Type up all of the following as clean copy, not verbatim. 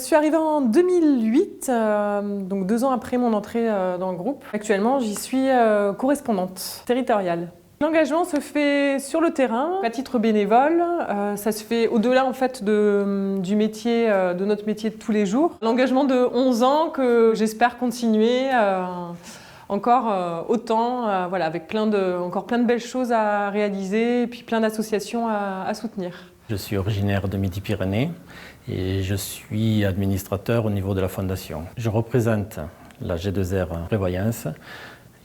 suis arrivée en 2008, donc 2 ans après mon entrée dans le groupe. Actuellement, j'y suis correspondante territoriale. L'engagement se fait sur le terrain, à titre bénévole. Ça se fait au-delà en fait du métier, de notre métier de tous les jours. L'engagement de 11 ans que j'espère continuer encore autant, voilà, avec encore plein de belles choses à réaliser et puis plein d'associations à soutenir. Je suis originaire de Midi-Pyrénées et je suis administrateur au niveau de la fondation. Je représente la G2R Prévoyance,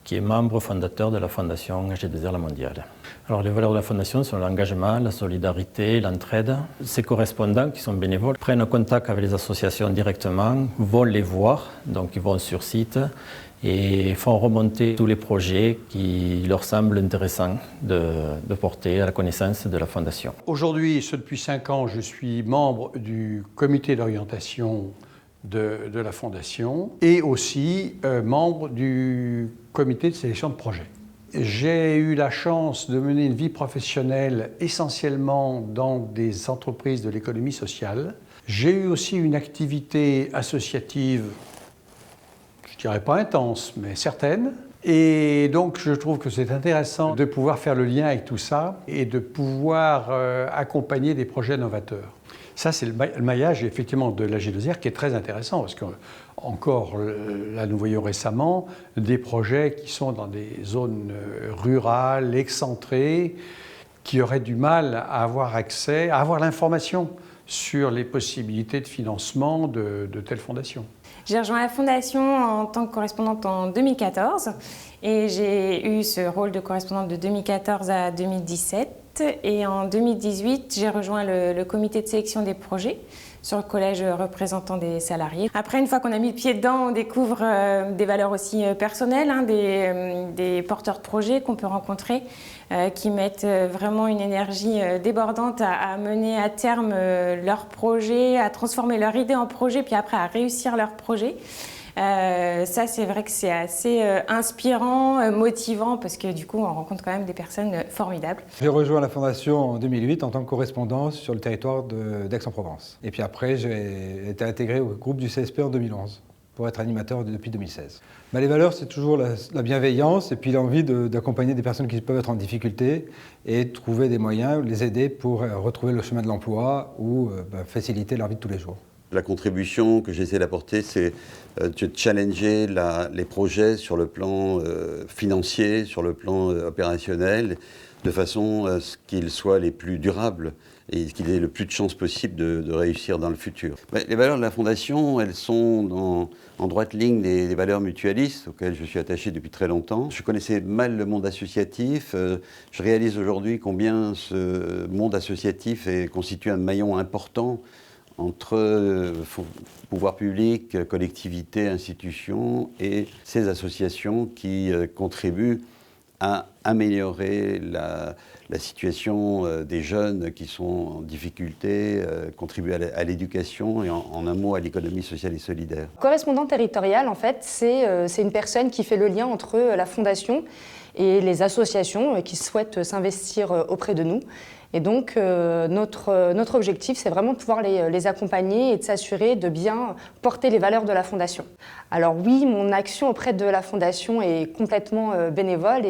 qui est membre fondateur de la fondation G2R La Mondiale. Alors les valeurs de la fondation sont l'engagement, la solidarité, l'entraide. Ces correspondants qui sont bénévoles prennent contact avec les associations directement, vont les voir, donc ils vont sur site et font remonter tous les projets qui leur semblent intéressants de porter à la connaissance de la fondation. Aujourd'hui, depuis 5 ans, je suis membre du comité d'orientation de la Fondation et aussi membre du comité de sélection de projets. J'ai eu la chance de mener une vie professionnelle essentiellement dans des entreprises de l'économie sociale. J'ai eu aussi une activité associative, je dirais pas intense, mais certaine. Et donc je trouve que c'est intéressant de pouvoir faire le lien avec tout ça et de pouvoir accompagner des projets novateurs. Ça, c'est le maillage effectivement de la G2R qui est très intéressant parce qu'encore là, nous voyons récemment des projets qui sont dans des zones rurales, excentrées, qui auraient du mal à avoir accès, à avoir l'information sur les possibilités de financement de telles fondations. J'ai rejoint la Fondation en tant que correspondante en 2014 et j'ai eu ce rôle de correspondante de 2014 à 2017. Et en 2018, j'ai rejoint le comité de sélection des projets sur le collège représentant des salariés. Après, une fois qu'on a mis le pied dedans, on découvre des valeurs aussi personnelles, des porteurs de projets qu'on peut rencontrer qui mettent vraiment une énergie débordante à mener à terme leurs projets, à transformer leur idée en projet, puis après à réussir leur projet. Ça, c'est vrai que c'est assez inspirant, motivant, parce que du coup, on rencontre quand même des personnes formidables. J'ai rejoint la Fondation en 2008 en tant que correspondant sur le territoire d'Aix-en-Provence. Et puis après, j'ai été intégré au groupe du CSP en 2011 pour être animateur depuis 2016. Les valeurs, c'est toujours la bienveillance et puis l'envie d'accompagner des personnes qui peuvent être en difficulté et trouver des moyens, les aider pour retrouver le chemin de l'emploi ou faciliter leur vie de tous les jours. La contribution que j'essaie d'apporter, c'est de challenger les projets sur le plan financier, sur le plan opérationnel, de façon à ce qu'ils soient les plus durables et qu'il ait le plus de chances possible de réussir dans le futur. Les valeurs de la Fondation, elles sont en droite ligne des valeurs mutualistes auxquelles je suis attaché depuis très longtemps. Je connaissais mal le monde associatif. Je réalise aujourd'hui combien ce monde associatif constitue un maillon important entre pouvoir public, collectivités, institutions et ces associations qui contribuent à améliorer la situation des jeunes qui sont en difficulté, contribuer à l'éducation et en un mot à l'économie sociale et solidaire. Correspondant territorial, en fait, c'est une personne qui fait le lien entre la Fondation et les associations qui souhaitent s'investir auprès de nous. Et donc, notre objectif, c'est vraiment de pouvoir les accompagner et de s'assurer de bien porter les valeurs de la Fondation. Alors oui, mon action auprès de la Fondation est complètement bénévole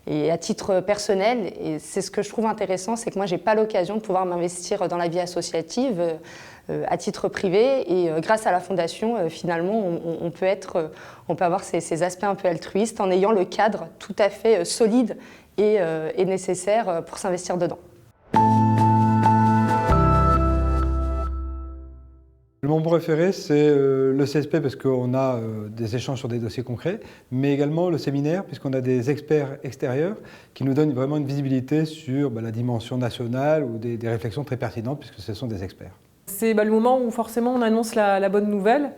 et à titre personnel. Et c'est ce que je trouve intéressant, c'est que moi, je n'ai pas l'occasion de pouvoir m'investir dans la vie associative à titre privé. Et grâce à la Fondation, finalement, on peut avoir ces aspects un peu altruistes en ayant le cadre tout à fait solide et nécessaire pour s'investir dedans. Mon préféré, c'est le CSP parce qu'on a des échanges sur des dossiers concrets, mais également le séminaire puisqu'on a des experts extérieurs qui nous donnent vraiment une visibilité sur la dimension nationale ou des réflexions très pertinentes puisque ce sont des experts. C'est le moment où forcément on annonce la bonne nouvelle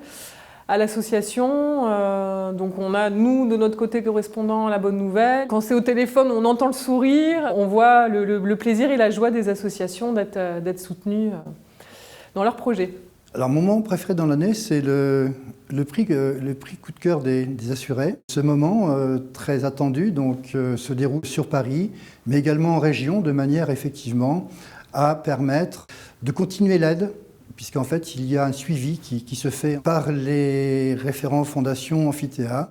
à l'association. Donc on a, nous, de notre côté correspondant, la bonne nouvelle. Quand c'est au téléphone, on entend le sourire, on voit le plaisir et la joie des associations d'être soutenues dans leurs projets. Alors mon moment préféré dans l'année, c'est le prix coup de cœur des assurés. Ce moment très attendu se déroule sur Paris, mais également en région, de manière effectivement à permettre de continuer l'aide puisqu'en fait, il y a un suivi qui se fait par les référents fondations amphithéâtre,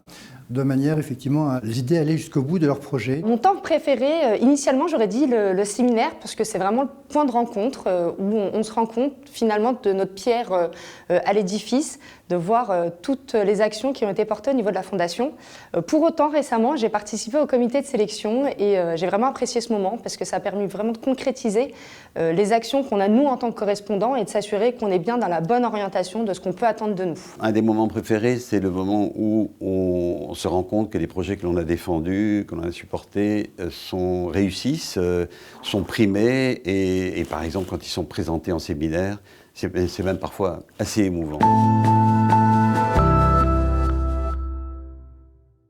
de manière effectivement à les aider à aller jusqu'au bout de leur projet. Mon temps préféré, initialement j'aurais dit le séminaire, parce que c'est vraiment le point de rencontre où on se rend compte finalement de notre pierre à l'édifice, de voir toutes les actions qui ont été portées au niveau de la Fondation. Pour autant, récemment, j'ai participé au comité de sélection et j'ai vraiment apprécié ce moment parce que ça a permis vraiment de concrétiser les actions qu'on a nous en tant que correspondants et de s'assurer qu'on est bien dans la bonne orientation de ce qu'on peut attendre de nous. Un des moments préférés, c'est le moment où on se rend compte que les projets que l'on a défendus, que l'on a supportés, réussissent, sont primés et par exemple quand ils sont présentés en séminaire, c'est même parfois assez émouvant.